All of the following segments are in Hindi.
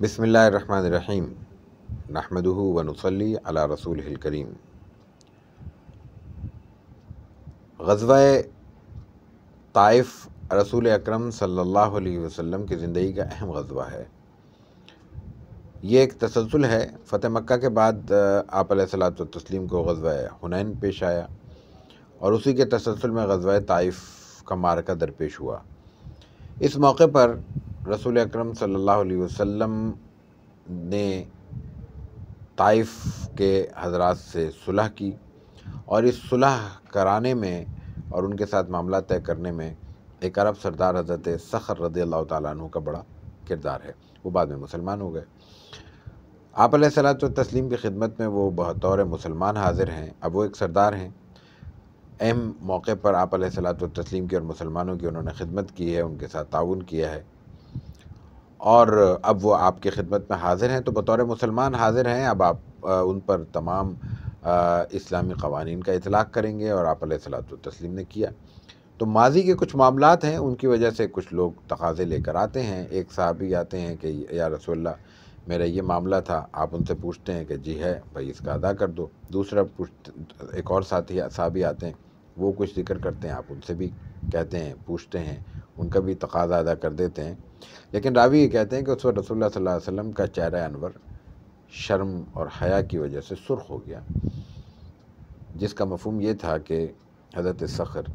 बिस्मिल्लाहिर्रहमानिर्रहीम नहमदुहु व नुसल्ली अला रसूलिहिल करीम। ग़ज़वा ताइफ़ रसूल अकरम सल्लल्लाहु अलैहि वसल्लम की ज़िंदगी का अहम ग़ज़वा है। ये एक तसलसल है। फ़तह मक्का के बाद आप अलैहिस्सलातु व तस्लीम को ग़ज़वा हुनैन पेश आया और उसी के तसलसल में ग़ज़वा ताइफ़ का मारका दरपेश हुआ। इस मौके पर रसूल अकरम सल्लल्लाहु अलैहि वसल्लम ने ताइफ़ के हज़रात से सुलह की और इस सुलह कराने में और उनके साथ मामला तय करने में एक अरब सरदार हज़रत सख़र रज़ियल्लाहु ताला अन्हु का बड़ा किरदार है। वो बाद में मुसलमान हो गए। आप अलैहिस्सलातु व तस्लीम की खिदमत में वो बतौर मुसलमान हाज़िर हैं। अब वो एक सरदार हैं। अहम मौके पर आप अलैहिस्सलातु व तस्लीम की और मुसलमानों की उन्होंने खिदमत की है, उनके साथ ताउन किया है और अब वो आपकी खिदमत में हाज़िर हैं। तो बतौर मुसलमान हाज़िर हैं। अब आप उन पर तमाम इस्लामी क़वानीन का इतलाक़ करेंगे और आप अलैहिस्सलातु व तस्लीम ने किया। तो माज़ी के कुछ मामलात हैं, उनकी वजह से कुछ लोग तक़ाज़े लेकर आते हैं। एक सहाबी आते हैं कि या रसूलल्लाह, मेरा ये मामला था। आप उनसे पूछते हैं कि जी है भाई, इसका अदा कर दो। दूसरा एक और सहाबी आते हैं, वो कुछ ज़िक्र करते हैं, आप उनसे भी कहते हैं, पूछते हैं, उनका भी तक़ाज़ा अदा कर देते हैं। लेकिन रावी ये कहते हैं कि उस वक़्त रसूलुल्लाह सल्लल्लाहु अलैहि वसल्लम का चेहरा अनवर शर्म और हया की वजह से सुर्ख़ हो गया, जिसका मफ़हूम ये था कि हज़रत सख़र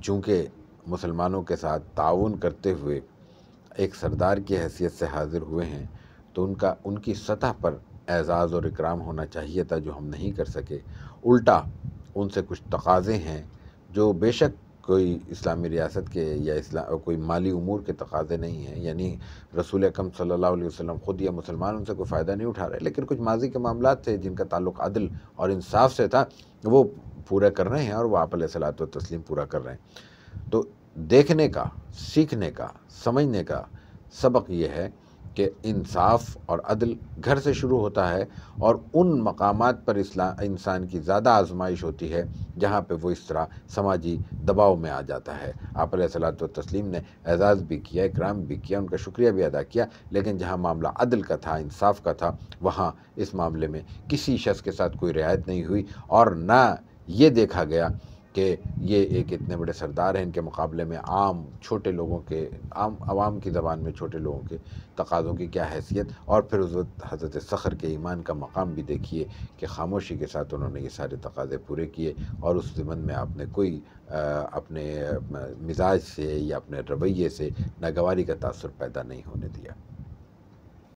चूँकि मुसलमानों के साथ ताउन करते हुए एक सरदार की हैसियत से हाज़िर हुए हैं, तो उनकी सतह पर एज़ाज़ और इकराम होना चाहिए था, जो हम नहीं कर सके। उल्टा उनसे कुछ तक़ाज़े हैं जो बेशक कोई इस्लामी रियासत के या कोई माली उमूर के तक़ाज़े नहीं हैं। यानी रसूल अकरम सल्लल्लाहु अलैहि वसल्लम ख़ुद या मुसलमान उनसे कोई फ़ायदा नहीं उठा रहे, लेकिन कुछ माज़ी के मामलात थे जिनका ताल्लुक़ अदल और इंसाफ से था, वो पूरा कर रहे हैं और वो आप अलैहिस्सलातु व तस्लीम पूरा कर रहे हैं। तो देखने का, सीखने का, समझने का सबक ये है कि इंसाफ और अदल घर से शुरू होता है और उन मकामात पर इंसान की ज़्यादा आजमाइश होती है जहाँ पे वो इस तरह समाजी दबाव में आ जाता है। आप अलैहिस्सलातु व तस्लीम ने एज़ाज़ भी किया, इकराम भी किया, उनका शुक्रिया भी अदा किया, लेकिन जहाँ मामला अदल का था, इंसाफ का था, वहाँ इस मामले में किसी शख्स के साथ कोई रियायत नहीं हुई और ना ये देखा गया कि ये एक इतने बड़े सरदार हैं, इनके मुकाबले में आम छोटे लोगों के, आम आवाम की ज़बान में छोटे लोगों के तकाज़ों की क्या हैसियत। और फिर उस वक़्त हज़रत सख़र के ईमान का मकाम भी देखिए कि खामोशी के साथ उन्होंने ये सारे तकाज़े पूरे किए और उस ज़िमन में आपने कोई अपने मिजाज से या अपने रवैये से नागवारी का तासुर पैदा नहीं होने दिया।